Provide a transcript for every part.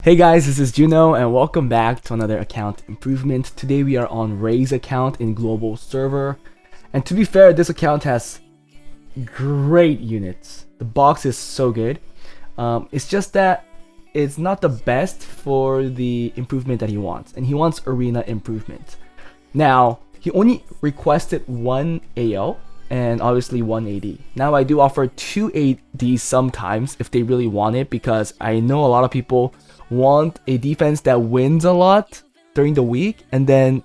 Hey guys, this is Juno and welcome back to another account improvement. Today we are on Ray's account in global server. And to be fair, this account has great units. The box is so good. It's just that it's not the best for the improvement that he wants. And he wants arena improvement. Now, he only requested one AO and obviously one AD. Now I do offer two ADs sometimes if they really want it, because I know a lot of people want a defense that wins a lot during the week, and then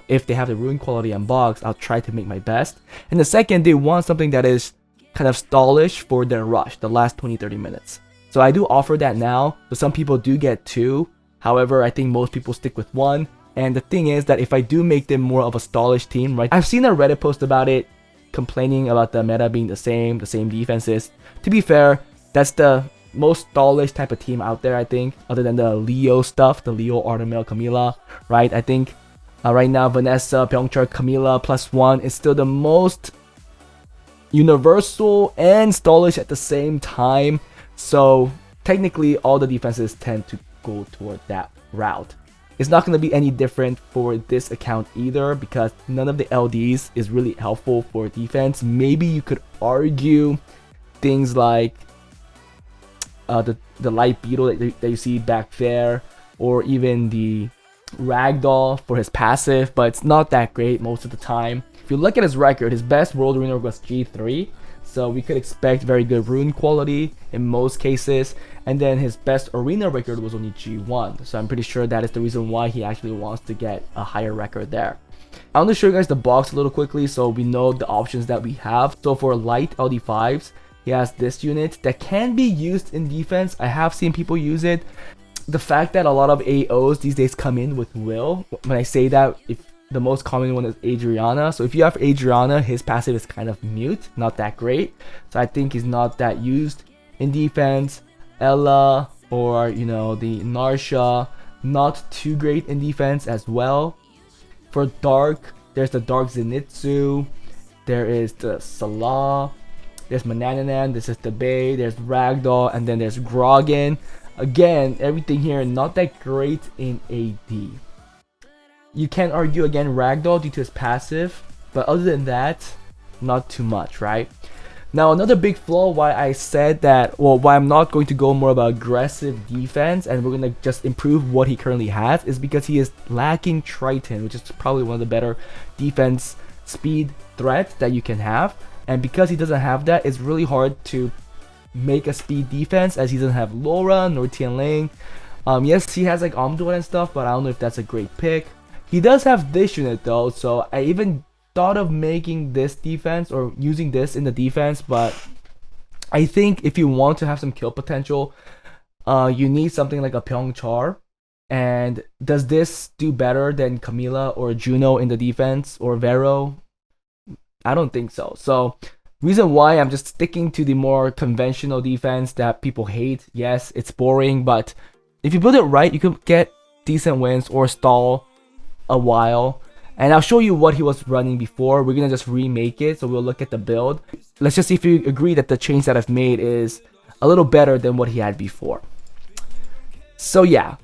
if they have the rune quality unboxed, I'll try to make my best. And the second, they want something that is kind of stallish for their rush, the last 20-30 minutes. So I do offer that now. So some people do get two. However, I think most people stick with one. And the thing is that if I do make them more of a stallish team, right? I've seen a Reddit post about it, complaining about the meta being the same defenses. To be fair, that's the most stallish type of team out there, I think, other than the Leo stuff, the Leo, Artemil, Camila, right? I think right now Vanessa, Pyeongchul, Camila +1 is still the most universal and stallish at the same time. So technically all the defenses tend to go toward that route. It's not going to be any different for this account either, because none of the LDs is really helpful for defense. Maybe you could argue things like the light beetle that you see back there, or even the ragdoll for his passive, but it's not that great most of the time. If you look at his record, his best world rune was G3, so we could expect very good rune quality in most cases. And then his best arena record was only G1, so I'm pretty sure that is the reason why he actually wants to get a higher record there. I want to show you guys the box a little quickly so we know the options that we have. So for light LD5s, he has this unit that can be used in defense. I have seen people use it. The fact that a lot of AOs these days come in with Will, when I say that, if the most common one is Adriana. So if you have Adriana, his passive is kind of mute, not that great. So I think he's not that used in defense. Ella, or the Narsha, not too great in defense as well. For Dark, there's the Dark Zenitsu, there is the Salah, there's Manananan, this is the Bay, there's Ragdoll, and then there's Grogen. Again, everything here not that great in AD. You can argue again Ragdoll due to his passive, but other than that, not too much, right? Now another big flaw why I said that, why I'm not going to go more about aggressive defense and we're going to just improve what he currently has, is because he is lacking Triton, which is probably one of the better defense speed threats that you can have. And because he doesn't have that, it's really hard to make a speed defense, as he doesn't have Laura nor Tianling. Yes, he has like Omduat and stuff, but I don't know if that's a great pick. He does have this unit though, so I even thought of making this defense or using this in the defense, but I think if you want to have some kill potential, you need something like a Pyeongchul. And does this do better than Camila or Juno in the defense, or Vero? I don't think so. So reason why I'm just sticking to the more conventional defense that people hate. Yes, it's boring, but if you build it right, you could get decent wins or stall a while. And I'll show you what he was running before. We're gonna just remake it, so we'll look at the build. Let's just see if you agree that the change that I've made is a little better than what he had before. So yeah,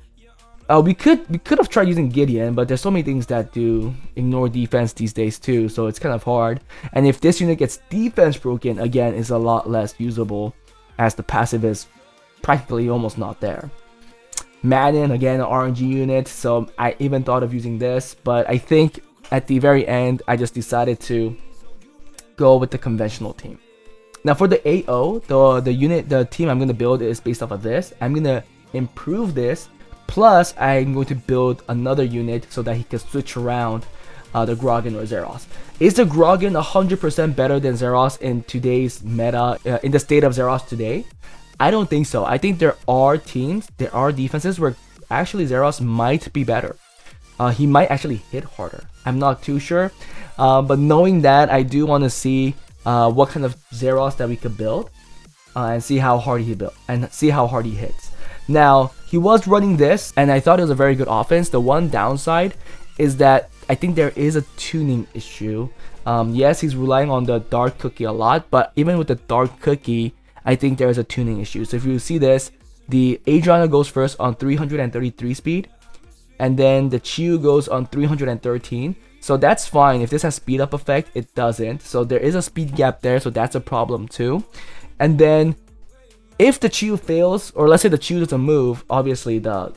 we could have tried using Gideon, but there's so many things that do ignore defense these days too, so it's kind of hard. And if this unit gets defense broken, again, is a lot less usable, as the passive is practically almost not there. Madden, again, an RNG unit, so I even thought of using this, but I think at the very end I just decided to go with the conventional team. Now for the AO, the team I'm going to build is based off of this. I'm going to improve this, plus I'm going to build another unit so that he can switch around the Grogen or Zeros. Is the Grogen 100% better than Zeros in today's meta, in the state of Zeros today? I don't think so. I think there are teams, there are defenses where actually Zeros might be better. He might actually hit harder. I'm not too sure. But knowing that, I do want to see what kind of Zeros that we could build and see how hard he built and see how hard he hits. Now, he was running this, and I thought it was a very good offense. The one downside is that I think there is a tuning issue. Yes, he's relying on the dark cookie a lot, but even with the dark cookie, I think there is a tuning issue. So if you see this, the Adriana goes first on 333 speed, and then the Chiyu goes on 313. So that's fine. If this has speed up effect, it doesn't. So there is a speed gap there, so that's a problem too. And then if the Chiyu fails, or let's say the Chiyu doesn't move, obviously the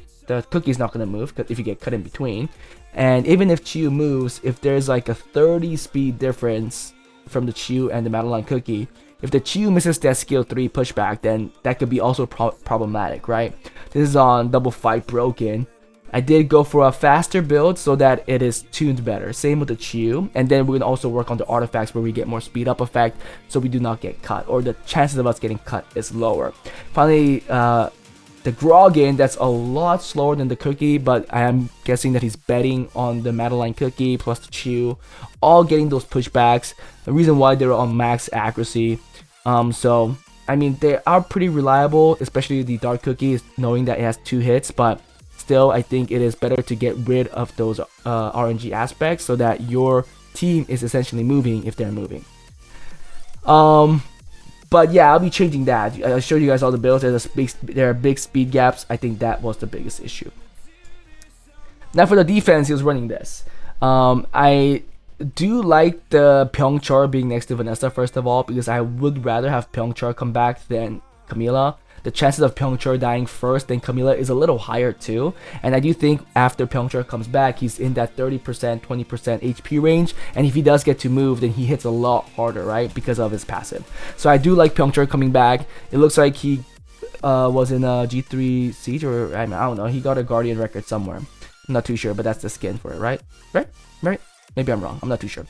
cookie's not going to move if you get cut in between. And even if Chiyu moves, if there's like a 30 speed difference from the Chiyu and the Madeline cookie, if the Chiyu misses that skill 3 pushback, then that could be also problematic, right? This is on double fight broken. I did go for a faster build so that it is tuned better. Same with the Chiyu. And then we're going to also work on the artifacts where we get more speed up effect so we do not get cut, or the chances of us getting cut is lower. Finally, the Grogen, that's a lot slower than the cookie, but I am guessing that he's betting on the Madeline cookie plus the Chiyu, all getting those pushbacks. The reason why they're on max accuracy. So, I mean, they are pretty reliable, especially the dark cookie, knowing that it has 2 hits, but still, I think it is better to get rid of those RNG aspects so that your team is essentially moving if they're moving. But yeah, I'll be changing that. I showed you guys all the builds. There are big speed gaps. I think that was the biggest issue. Now for the defense, he was running this. I do like the Pyeongchul being next to Vanessa, first of all, because I would rather have Pyeongchul come back than Camila. The chances of Pyeongchul dying first than Camila is a little higher too. And I do think after Pyeongchul comes back, he's in that 30%, 20% HP range. And if he does get to move, then he hits a lot harder, right? Because of his passive. So I do like Pyeongchul coming back. It looks like he was in a G3 Siege, or I don't know. He got a Guardian record somewhere. I'm not too sure, but that's the skin for it, right? Right? Maybe I'm wrong. I'm not too sure.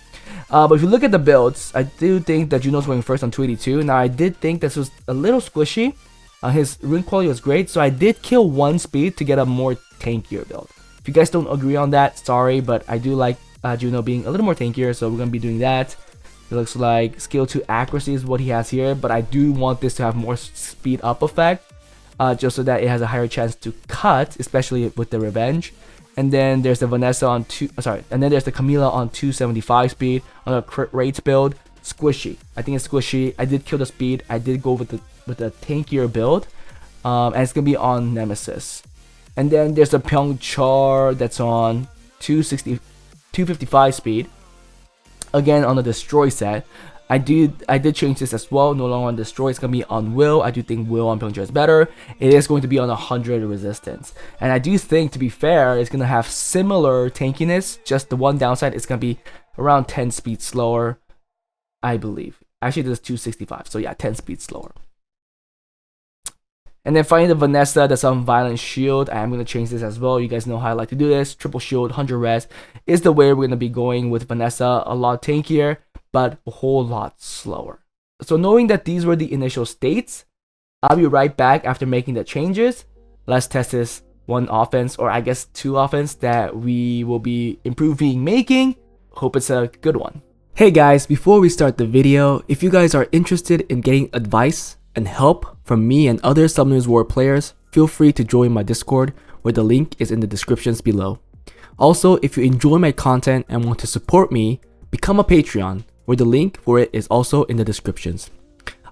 But if you look at the builds, I do think that Juno's going first on 282. Now, I did think this was a little squishy. His rune quality was great, so I did kill 1 speed to get a more tankier build. If you guys don't agree on that, sorry, but I do like Juno being a little more tankier, so we're going to be doing that. It looks like skill 2 accuracy is what he has here, but I do want this to have more speed up effect, just so that it has a higher chance to cut, especially with the revenge. And then there's the Vanessa on and then there's the Camila on 275 speed on a crit rates build. Squishy. I think it's squishy. I did kill the speed. I did go with the tankier build, and it's gonna be on Nemesis. And then there's the Pyeongchul that's on 255 speed, again on the destroy set. I did change this as well. No longer on destroy, it's gonna be on will. I do think will on Pyeongchul is better. It is going to be on 100 resistance, and I do think, to be fair, it's gonna have similar tankiness. Just the one downside, it's gonna be around 10 speed slower, I believe. Actually, this is 265, so yeah, 10 speed slower. And then finally, the Vanessa that's on Violent Shield. I am going to change this as well. You guys know how I like to do this. Triple Shield, 100 res is the way we're going to be going with Vanessa. A lot tankier, but a whole lot slower. So knowing that these were the initial states, I'll be right back after making the changes. Let's test this one offense, or I guess 2 offense that we will be improving making. Hope it's a good one. Hey guys, before we start the video, if you guys are interested in getting advice and help from me and other Summoners War players, feel free to join my Discord, where the link is in the descriptions below. Also, if you enjoy my content and want to support me, become a Patreon, where the link for it is also in the descriptions.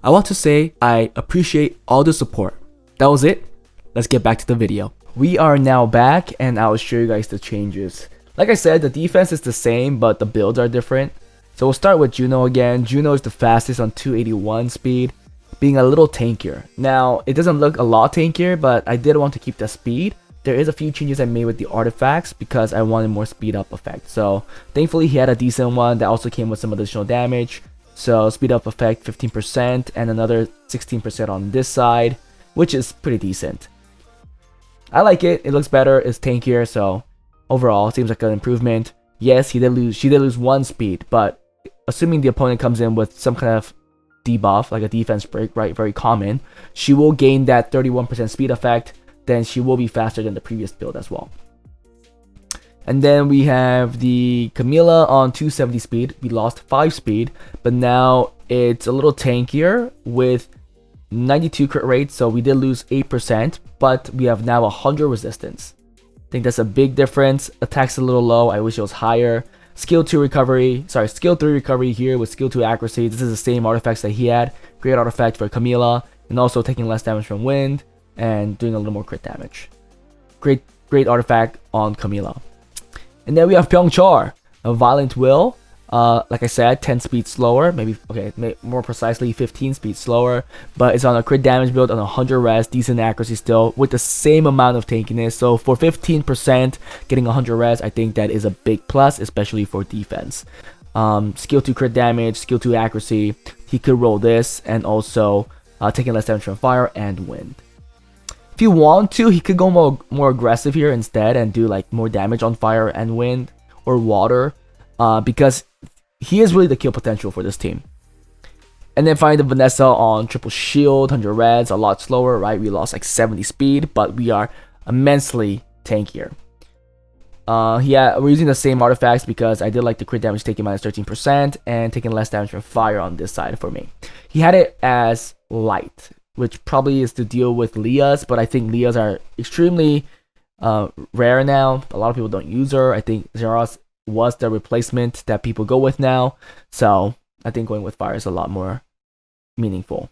I want to say I appreciate all the support. That was it. Let's get back to the video. We are now back, and I'll show you guys the changes. Like I said, the defense is the same, but the builds are different. So we'll start with Juno again. Juno is the fastest on 281 speed, being a little tankier. Now, it doesn't look a lot tankier, but I did want to keep the speed. There is a few changes I made with the artifacts because I wanted more speed up effect. So thankfully he had a decent one that also came with some additional damage. So speed up effect 15% and another 16% on this side, which is pretty decent. I like it. It looks better. It's tankier. So overall, it seems like an improvement. Yes, she did lose 1 speed, but assuming the opponent comes in with some kind of debuff, like a defense break, right, very common, she will gain that 31% speed effect. Then she will be faster than the previous build as well. And then we have the Camila on 270 speed. We lost 5 speed, but now it's a little tankier with 92 crit rate, so we did lose 8%, but we have now 100 resistance. I think that's a big difference. Attack's a little low. I wish it was higher. Skill 3 recovery here with skill 2 accuracy. This is the same artifacts that he had. Great artifact for Camila, and also taking less damage from wind. and doing a little more crit damage. Great artifact on Camilla. And then we have Pyeongchar, a Violent Will. Like I said, 10 speed slower, maybe, okay, more precisely 15 speed slower, but it's on a crit damage build on 100 res, decent accuracy still, with the same amount of tankiness. So for 15%, getting 100 res, I think that is a big plus, especially for defense. Skill 2 crit damage, skill 2 accuracy, he could roll this, and also taking less damage from fire and wind. If you want to, he could go more aggressive here instead and do like more damage on fire and wind or water, because he is really the kill potential for this team. And then finally the Vanessa on triple shield, 100 reds, a lot slower, right? We lost like 70 speed, but we are immensely tankier. Yeah, we're using the same artifacts because I did like the crit damage taking minus 13% and taking less damage from fire on this side for me. He had it as light, which probably is to deal with Leah's, but I think Leah's are extremely rare now. A lot of people don't use her. I think Zeros was the replacement that people go with now, so I think going with fire is a lot more meaningful.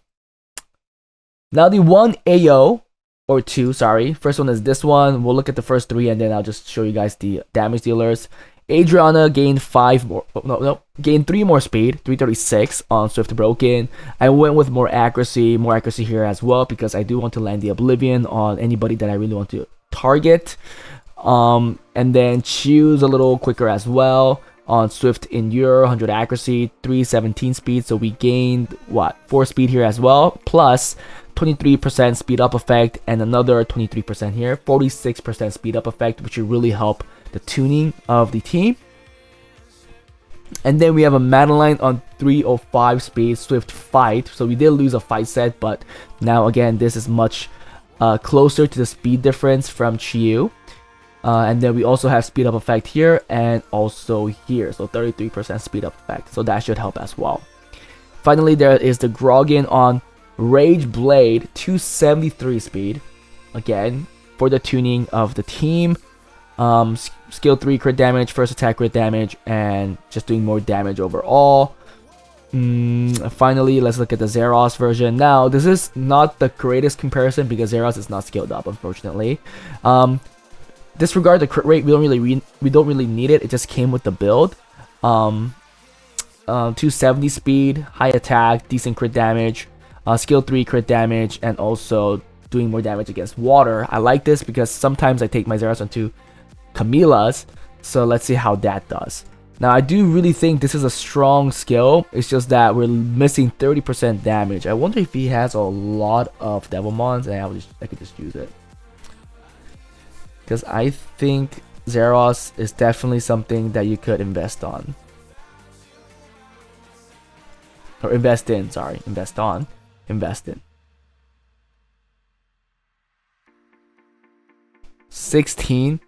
Now the one AO, or two, sorry. First one is this one. We'll look at the first three and then I'll just show you guys the damage dealers. Adriana gained 3 more speed, 336 on Swift Broken. I went with more accuracy here as well because I do want to land the Oblivion on anybody that I really want to target. And then choose a little quicker as well on Swift Endure, 100 accuracy, 317 speed. So we gained 4 speed here as well, plus 23% speed up effect and another 23% here, 46% speed up effect, which will really help the tuning of the team. And then we have a Madeline on 305 speed, Swift Fight. So we did lose a fight set, but now again this is much closer to the speed difference from Chiyu. And then we also have speed up effect here and also here, so 33% speed up effect, so that should help as well. Finally, there is the Grogen on Rage Blade, 273 speed, again for the tuning of the team. Skill 3 crit damage, first attack crit damage, and just doing more damage overall. Finally, let's look at the Zeros version. Now this is not the greatest comparison because Zeros is not scaled up, unfortunately. Disregard the crit rate, we don't really need it. It just came with the build. 270 speed, high attack, decent crit damage, skill 3 crit damage, and also doing more damage against water. I like this because sometimes I take my Zeros onto Camilla's, so let's see how that does. Now I do really think this is a strong skill. It's just that we're missing 30% damage. I wonder if he has a lot of Devilmons and I could just use it. Because I think Zeros is definitely something that you could invest on. Or invest in, sorry. Invest on. Invest in. 16.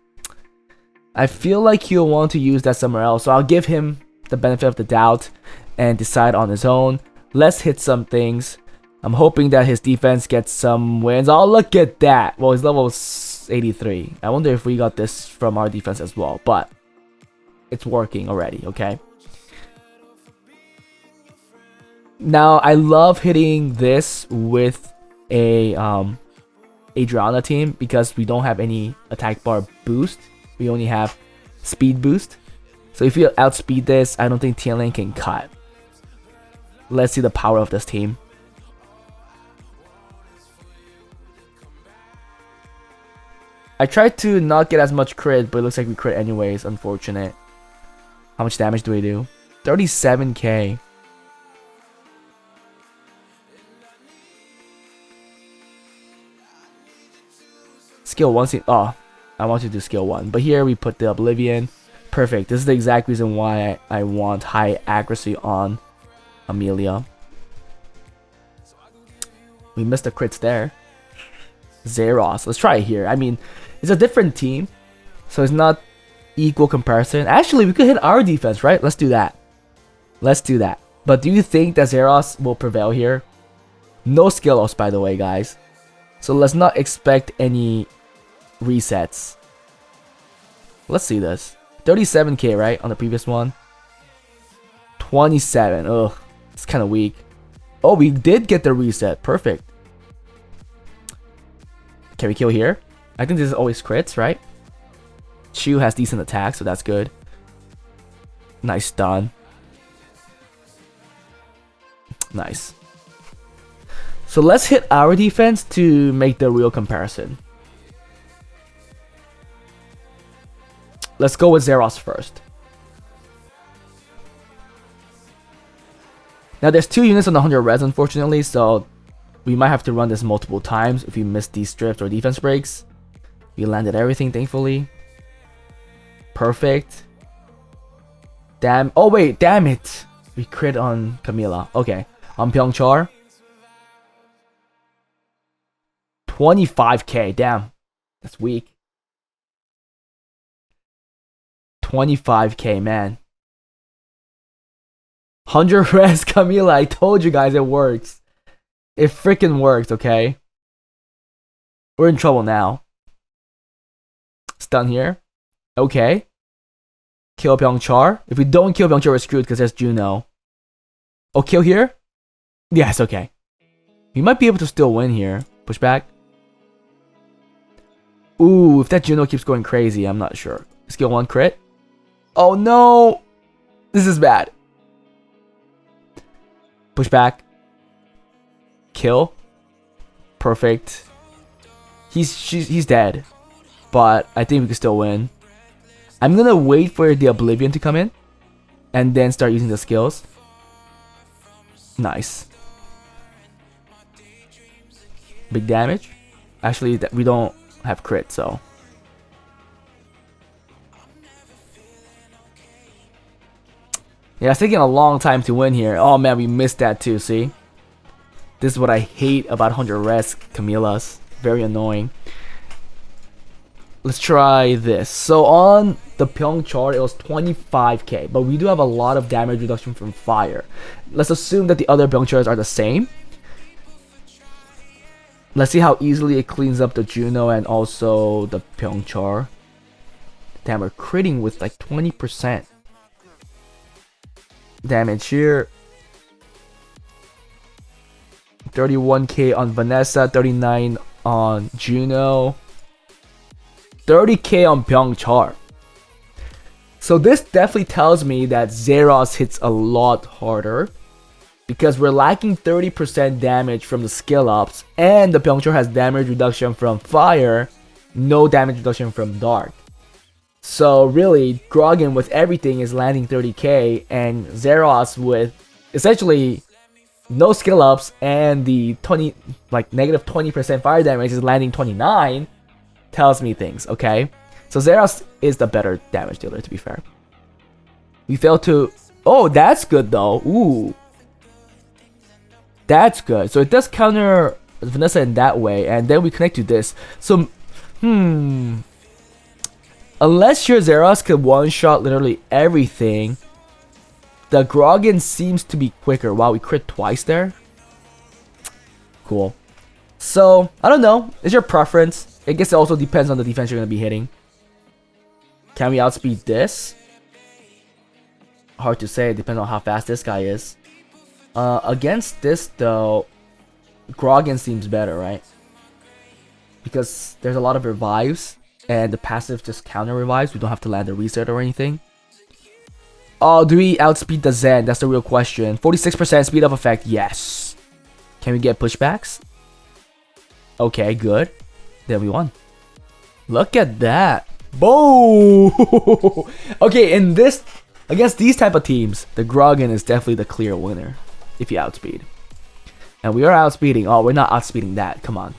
I feel like he'll want to use that somewhere else. So I'll give him the benefit of the doubt and decide on his own. Let's hit some things. I'm hoping that his defense gets some wins. Oh, look at that. Well, his level is 83. I wonder if we got this from our defense as well, but it's working already, okay? Now, I love hitting this with a Adriana team because we don't have any attack bar boost. We only have speed boost. So if you outspeed this, I don't think TLN can cut. Let's see the power of this team. I tried to not get as much crit, but it looks like we crit anyways. Unfortunate. How much damage do we do? 37k. Skill 1. Oh, I want to do skill 1. But here we put the Oblivion. Perfect. This is the exact reason why I want high accuracy on Amelia. We missed the crits there. Zeros. Let's try it here. I mean, it's a different team, so it's not equal comparison. Actually, we could hit our defense, right? Let's do that. Let's do that. But do you think that Zeros will prevail here? No skill loss, by the way, guys. So let's not expect any resets. Let's see this. 37k, right? On the previous one. 27. Ugh. It's kind of weak. Oh, we did get the reset. Perfect. Can we kill here? I think this is always crits, right? Chu has decent attack, so that's good. Nice stun. Nice. So let's hit our defense to make the real comparison. Let's go with Zeros first. Now there's 2 units on the 100 res unfortunately, so we might have to run this multiple times if we miss these strips or defense breaks. We landed everything thankfully. Perfect. Damn. Oh wait, damn it. We crit on Camilla. Okay. On Pyeongchar. 25k. Damn. That's weak. 25k, man. 100 res Camilla. I told you guys it works. It freaking works, okay? We're in trouble now. Stun here. Okay. Kill Pyeongchar. If we don't kill Pyeongchar, we're screwed because there's Juno. Oh, kill here? Yes, okay. We might be able to still win here. Push back. Ooh, if that Juno keeps going crazy, I'm not sure. Skill 1 crit. Oh no! This is bad. Push back. Kill. Perfect. He's dead. But I think we can still win. I'm gonna wait for the Oblivion to come in. And then start using the skills. Nice. Big damage. Actually, we don't have crit, so. Yeah, it's taking a long time to win here. Oh man, we missed that too, see? This is what I hate about 100 res Camillas. Very annoying. Let's try this. So on the Pyeongchar, it was 25k, but we do have a lot of damage reduction from fire. Let's assume that the other Pyeongchars are the same. Let's see how easily it cleans up the Juno and also the Pyeongchar. Damn, we're critting with like 20% damage here. 31k on Vanessa, 39 on Juno, 30k on Pyeongchar. So this definitely tells me that Zeros hits a lot harder because we're lacking 30% damage from the skill ups and the Pyeongchar has damage reduction from fire, no damage reduction from dark. So really, Grogen with everything is landing 30k and Zeros with essentially no skill ups and the negative 20% fire damage is landing 29 tells me things, okay? So Zeros is the better damage dealer, to be fair. We failed to... Oh, that's good though. Ooh. That's good. So it does counter Vanessa in that way, and then we connect to this. So, unless your Zeros could one-shot literally everything, the Grogen seems to be quicker. Wow, we crit twice there. Cool. So, I don't know. It's your preference. I guess it also depends on the defense you're going to be hitting. Can we outspeed this? Hard to say. It depends on how fast this guy is. Against this, though, Grogen seems better, right? Because there's a lot of revives. And the passive just counter revives. We don't have to land a reset or anything. Oh, do we outspeed the Zen? That's the real question. 46% speed of effect. Yes. Can we get pushbacks? Okay, good. Then we won. Look at that. Boom! Okay, in this... Against these type of teams, the Grogen is definitely the clear winner. If you outspeed. And we are outspeeding. Oh, we're not outspeeding that. Come on.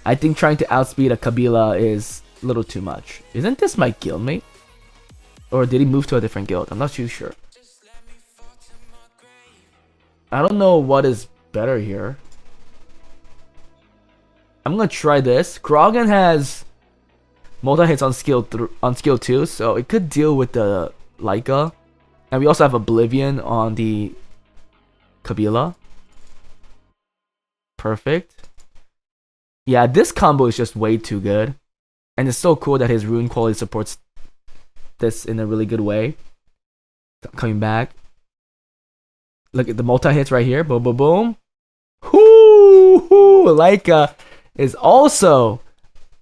I think trying to outspeed a Kabila is a little too much. Isn't this my guildmate? Or did he move to a different guild? I'm not too sure. I don't know what is better here. I'm gonna try this. Grogen has multi-hits on skill 2, so it could deal with the Leica. And we also have Oblivion on the Kabila. Perfect. Yeah, this combo is just way too good. And it's so cool that his rune quality supports this in a really good way. Coming back. Look at the multi-hits right here. Boom, boom, boom. Leica is also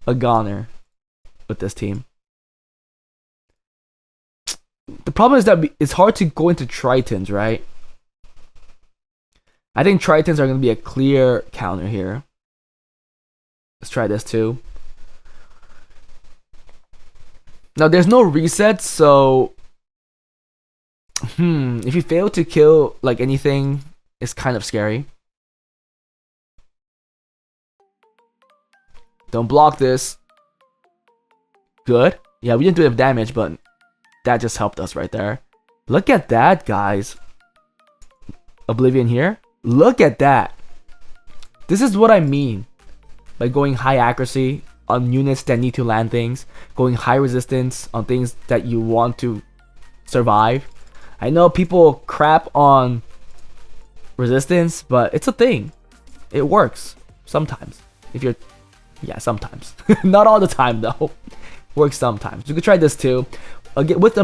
a goner with this team. The problem is that it's hard to go into Tritons, right? I think Tritons are going to be a clear counter here. Let's try this too. Now, there's no reset, so... if you fail to kill, like, anything, it's kind of scary. Don't block this. Good. Yeah, we didn't do enough damage, but that just helped us right there. Look at that, guys. Oblivion here. Look at that. This is what I mean by going high accuracy on units that need to land things, going high resistance on things that you want to survive. I know people crap on resistance, but it's a thing. It works sometimes. If you're, yeah, sometimes. Not all the time though. Works sometimes. You could try this too. Again, with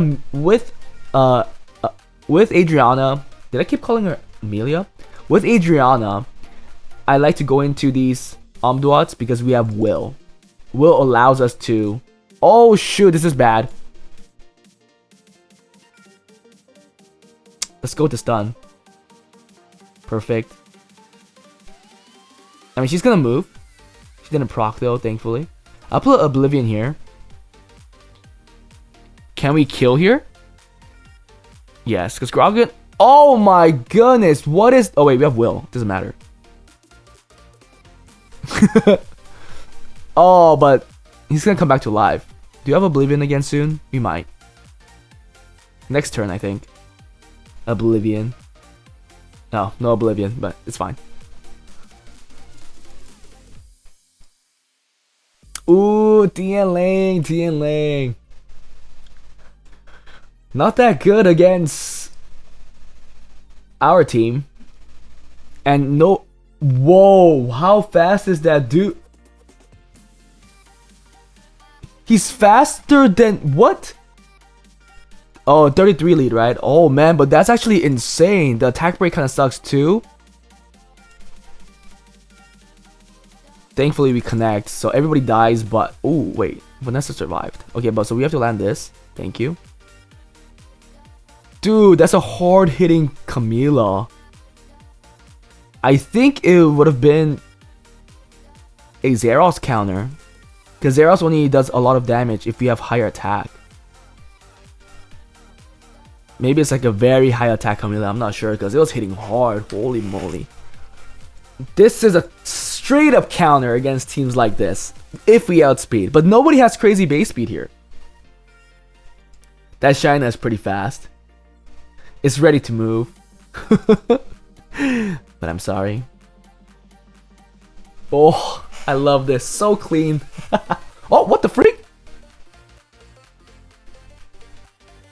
Adriana. Did I keep calling her Amelia? With Adriana, I like to go into these Omduats because we have Will. Will allows us to... Oh shoot, this is bad. Let's go to stun. Perfect. I mean, she's gonna move. She didn't proc though, thankfully. I'll put Oblivion here. Can we kill here? Yes, because Grogen... Oh my goodness, what is... Oh wait, we have Will. Doesn't matter. Oh, but he's gonna come back to life. Do you have Oblivion again soon? We might. Next turn, I think. Oblivion. No, no Oblivion, but it's fine. Ooh, Tian Ling. Not that good against our team. And no... Whoa, how fast is that dude? He's faster than... What? Oh, 33 lead, right? Oh man, but that's actually insane. The attack break kind of sucks too. Thankfully we connect, so everybody dies, but... Oh, wait. Vanessa survived. Okay, but so we have to land this. Thank you. Dude, that's a hard-hitting Camila. I think it would have been a Zeros counter. Because Zeros only does a lot of damage if we have higher attack. Maybe it's like a very high attack Camila, I'm not sure, because it was hitting hard. Holy moly. This is a straight up counter against teams like this. If we outspeed. But nobody has crazy base speed here. That Shina is pretty fast. It's ready to move. But I'm sorry. Oh, I love this. So clean. Oh, what the freak?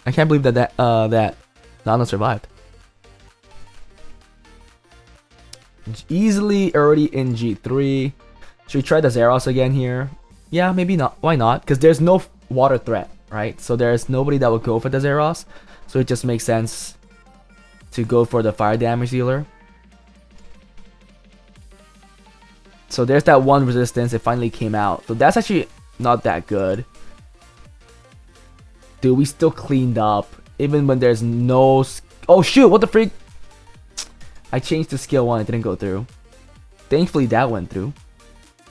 I can't believe that Nana survived. Easily already in G3. Should we try the Zeros again here? Yeah, maybe not. Why not? Because there's no water threat, right? So there's nobody that would go for the Zeros. So it just makes sense to go for the fire damage dealer. So there's that one resistance. It finally came out. So that's actually not that good. Dude, we still cleaned up. Even when there's no... Oh shoot, what the freak? I changed to skill 1. It didn't go through. Thankfully that went through.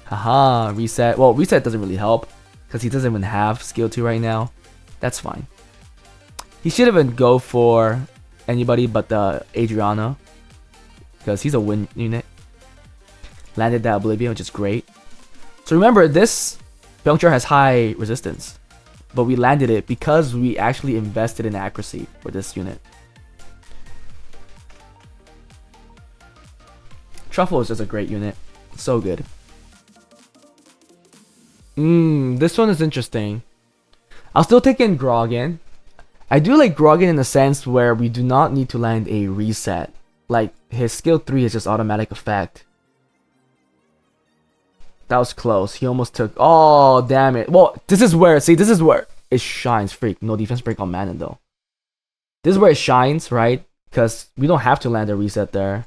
Haha, reset. Well, reset doesn't really help. Because he doesn't even have skill 2 right now. That's fine. He shouldn't even go for anybody but the Adriana. Because he's a win unit. Landed that Oblivion, which is great. So remember, this Pyeongchar has high resistance. But we landed it because we actually invested in accuracy for this unit. Truffle is just a great unit. So good. This one is interesting. I'll still take in Grogen. I do like Grogen in the sense where we do not need to land a reset. Like, his skill 3 is just automatic effect. That was close. He almost took... Oh, damn it. Well, this is where... See, this is where it shines. Freak. No defense break on Manon, though. This is where it shines, right? Because we don't have to land a reset there.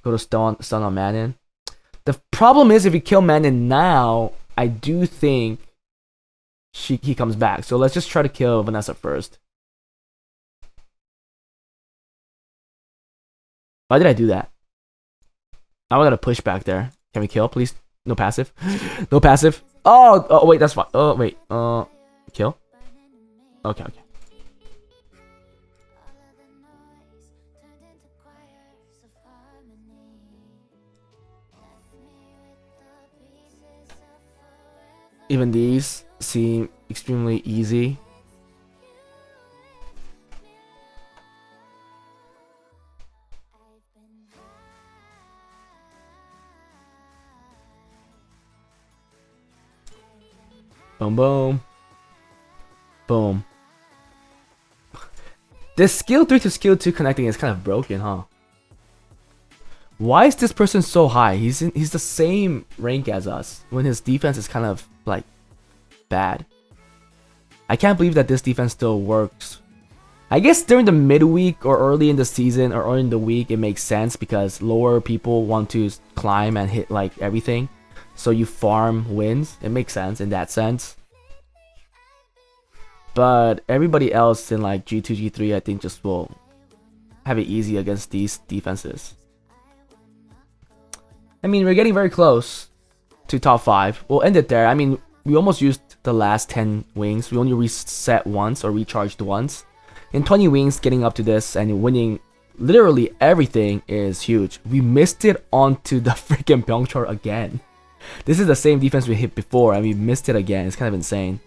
Go to stun on Manon. The problem is if we kill Manon now, I do think he comes back. So let's just try to kill Vanessa first. Why did I do that? Now I gotta push back there. Can we kill, please? No passive. No passive. Oh, wait, that's fine. Oh, wait. Kill? Okay. Even these seem extremely easy. Boom, boom. Boom. This skill 3 to skill 2 connecting is kind of broken, huh? Why is this person so high? He's the same rank as us when his defense is kind of like bad. I can't believe that this defense still works. I guess during the midweek or early in the season or early in the week it makes sense because lower people want to climb and hit like everything. So you farm wins. It makes sense in that sense. But everybody else in like G2, G3 I think just will have it easy against these defenses. I mean, we're getting very close to top 5. We'll end it there. I mean, we almost used the last 10 wings. We only reset once or recharged once. In 20 wings, getting up to this and winning literally everything is huge. We missed it onto the freaking Pyeongchor again. This is the same defense we hit before and we missed it again. It's kind of insane.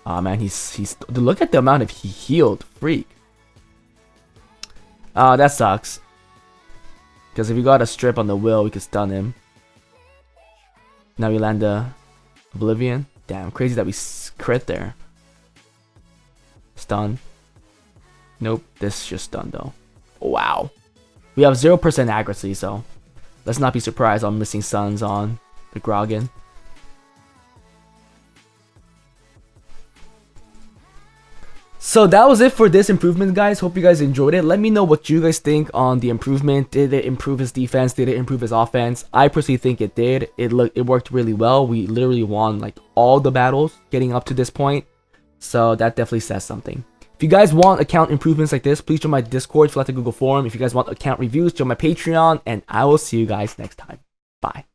Oh man, he's look at the amount of he healed. Freak. That sucks. Because if we got a strip on the will, we could stun him. Now we land the Oblivion. Damn, crazy that we crit there. Stun. Nope, this just stunned though. Wow. We have 0% accuracy, so let's not be surprised on missing stuns on the Grogen. So that was it for this improvement, guys. Hope you guys enjoyed it. Let me know what you guys think on the improvement. Did it improve his defense? Did it improve his offense? I personally think it did. It worked really well. We literally won like all the battles getting up to this point. So that definitely says something. If you guys want account improvements like this, please join my Discord, fill out the Google form. If you guys want account reviews, join my Patreon, and I will see you guys next time. Bye.